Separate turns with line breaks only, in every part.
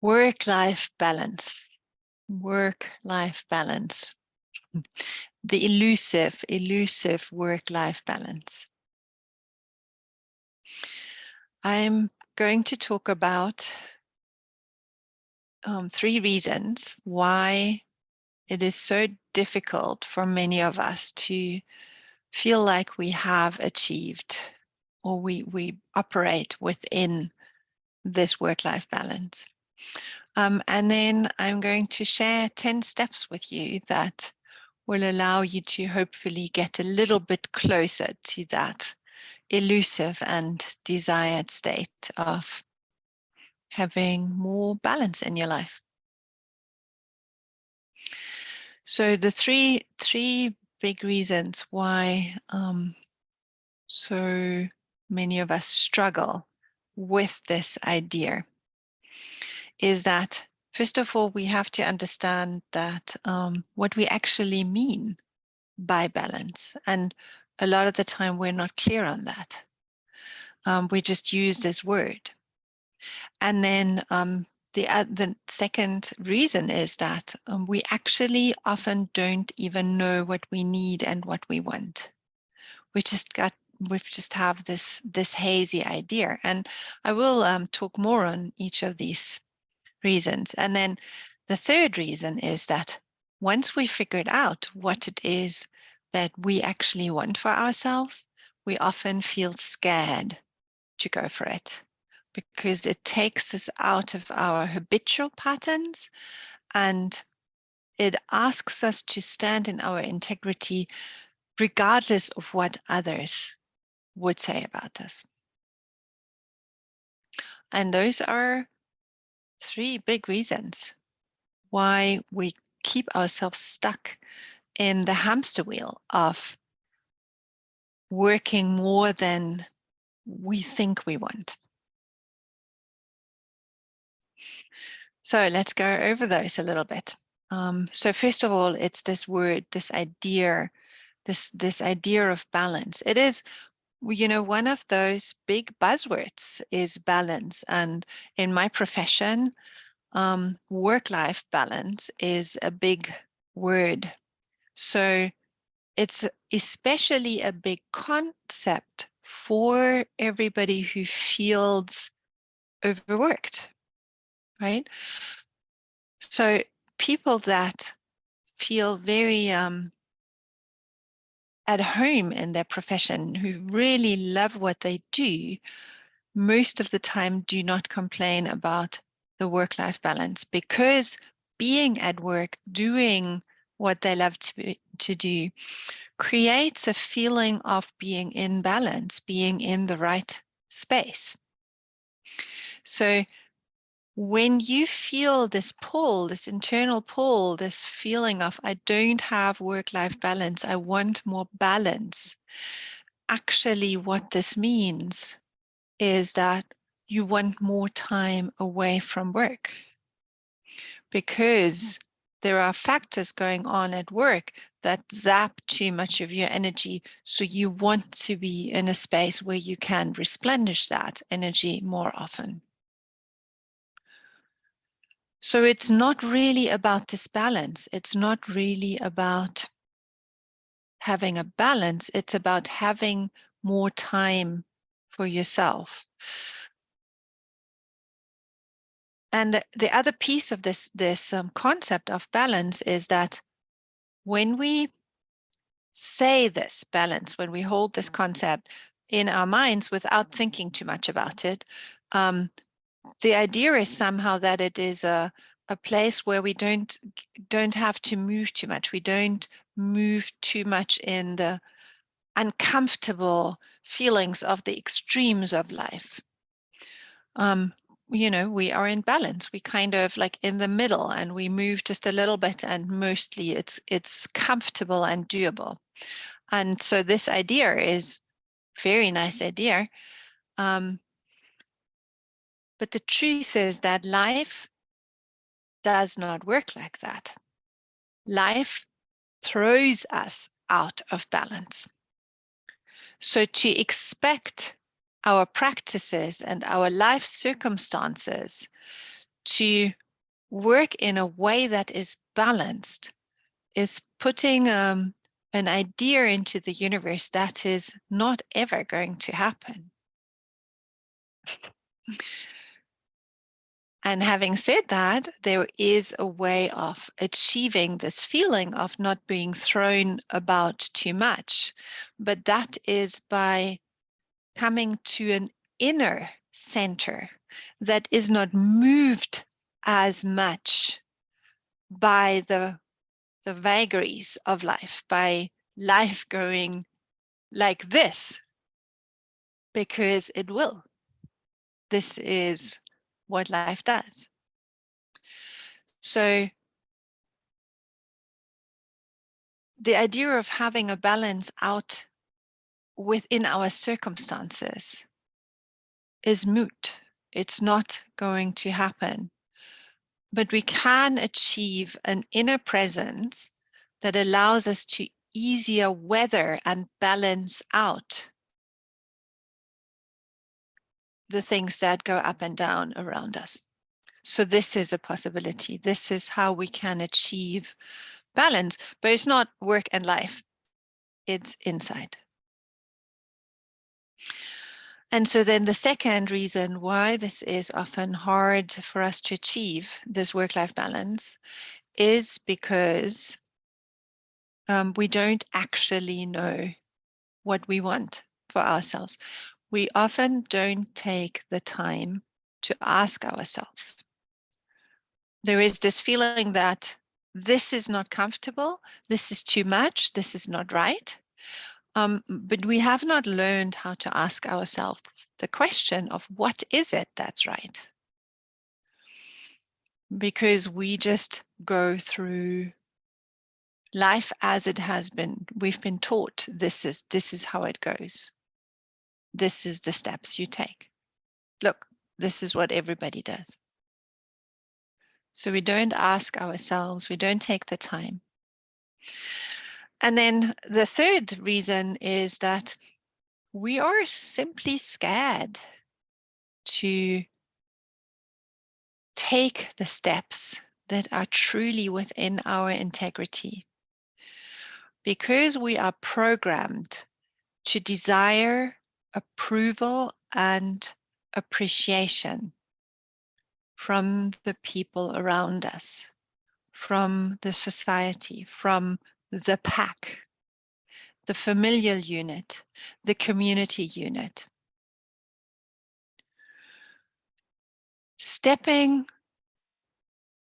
Work-life balance. Work-life balance. The elusive work-life balance. I'm going to talk about 3 reasons why it is so difficult for many of us to feel like we have achieved or we operate within this work-life balance. And then I'm going to share 10 steps with you that will allow you to hopefully get a little bit closer to that elusive and desired state of having more balance in your life. So the three big reasons why so many of us struggle with this idea is that, first of all, we have to understand that what we actually mean by balance. And a lot of the time we're not clear on that. We just use this word. And then the second reason is that we actually often don't even know what we need and what we want. We just have this hazy idea. And I will talk more on each of these reasons. And then the third reason is that once we figured out what it is that we actually want for ourselves, we often feel scared to go for it because it takes us out of our habitual patterns and it asks us to stand in our integrity regardless of what others would say about us. And those are 3 big reasons why we keep ourselves stuck in the hamster wheel of working more than we think we want. So let's go over those a little bit. So first of all, it's this word, this idea of balance. It is, one of those big buzzwords is balance. And in my profession, work-life balance is a big word. So it's especially a big concept for everybody who feels overworked, right? So people that feel very at home in their profession, who really love what they do, most of the time do not complain about the work-life balance, because being at work, doing what they love to do, creates a feeling of being in balance, being in the right space. So when you feel this pull, this internal pull, this feeling of, I don't have work-life balance, I want more balance, actually what this means is that you want more time away from work, because there are factors going on at work that zap too much of your energy. So you want to be in a space where you can replenish that energy more often. So it's not really about this balance. It's not really about having a balance. It's about having more time for yourself. And the other piece of this concept of balance is that when we say this balance, when we hold this concept in our minds without thinking too much about it, the idea is somehow that it is a place where we don't have to move too much. We don't move too much in the uncomfortable feelings of the extremes of life. We are in balance. We kind of like in the middle, and we move just a little bit, and mostly it's comfortable and doable. And so this idea is very nice idea. But the truth is that life does not work like that. Life throws us out of balance. So to expect our practices and our life circumstances to work in a way that is balanced is putting an idea into the universe that is not ever going to happen. And having said that, there is a way of achieving this feeling of not being thrown about too much. But that is by coming to an inner center that is not moved as much by the vagaries of life, by life going like this, because it will. This is what life does. So the idea of having a balance out within our circumstances is moot. It's not going to happen. But we can achieve an inner presence that allows us to easier weather and balance out the things that go up and down around us. So this is a possibility. This is how we can achieve balance, but it's not work and life. It's inside. And so then the second reason why this is often hard for us to achieve this work-life balance is because we don't actually know what we want for ourselves. We often don't take the time to ask ourselves. There is this feeling that this is not comfortable, this is too much, this is not right. But we have not learned how to ask ourselves the question of what is it that's right? Because we just go through life as it has been. We've been taught this is how it goes. This is the steps you take. Look, this is what everybody does. So we don't ask ourselves, we don't take the time. And then the third reason is that we are simply scared to take the steps that are truly within our integrity. Because we are programmed to desire approval and appreciation from the people around us, from the society, from the pack, the familial unit, the community unit. Stepping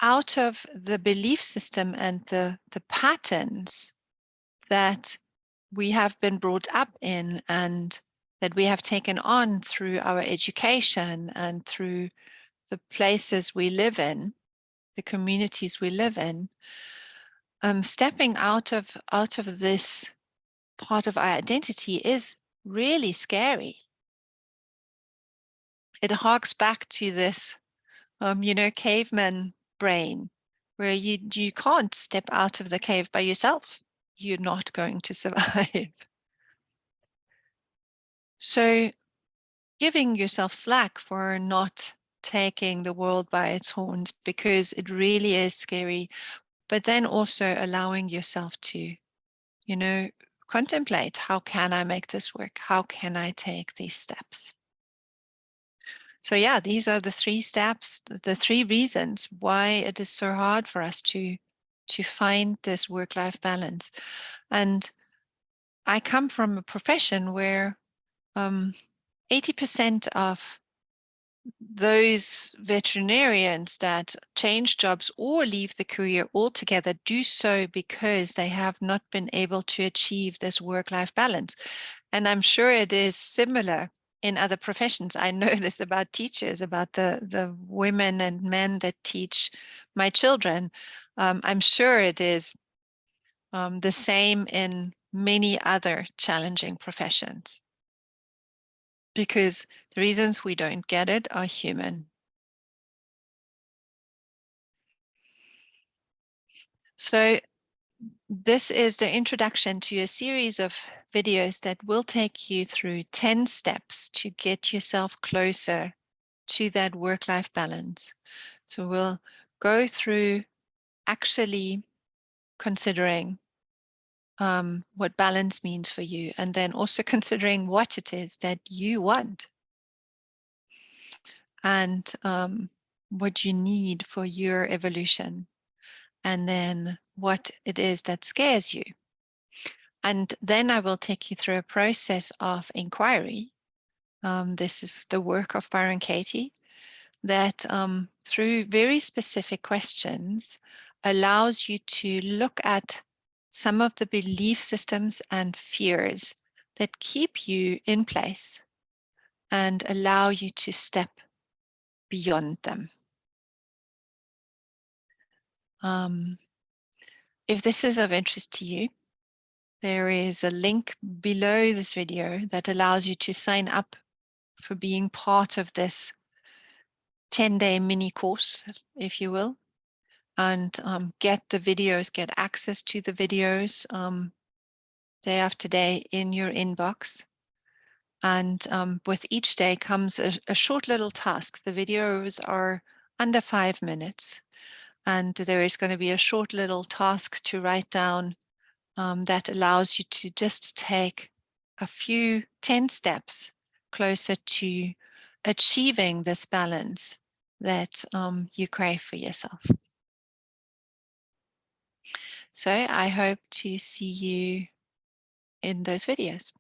out of the belief system and the patterns that we have been brought up in and that we have taken on through our education and through the places we live in, the communities we live in, stepping out of this part of our identity is really scary. It harks back to this, caveman brain, where you can't step out of the cave by yourself. You're not going to survive. So giving yourself slack for not taking the world by its horns, because it really is scary, but then also allowing yourself to, contemplate, how can I make this work? How can I take these steps? So yeah, these are the 3 steps, the 3 reasons why it is so hard for us to find this work-life balance. And I come from a profession where 80% of those veterinarians that change jobs or leave the career altogether do so because they have not been able to achieve this work-life balance. And I'm sure it is similar in other professions. I know this about teachers, about the women and men that teach my children. I'm sure it is the same in many other challenging professions, because the reasons we don't get it are human. So this is the introduction to a series of videos that will take you through 10 steps to get yourself closer to that work-life balance. So we'll go through actually considering what balance means for you, and then also considering what it is that you want and what you need for your evolution, and then what it is that scares you. And then I will take you through a process of inquiry. This is the work of Byron Katie, that through very specific questions allows you to look at some of the belief systems and fears that keep you in place and allow you to step beyond them. If this is of interest to you, there is a link below this video that allows you to sign up for being part of this 10-day mini course, if you will, and get the videos, get access to the videos day after day in your inbox. And with each day comes a short little task. The videos are under 5 minutes, and there is going to be a short little task to write down that allows you to just take a few 10 steps closer to achieving this balance that you crave for yourself. So I hope to see you in those videos.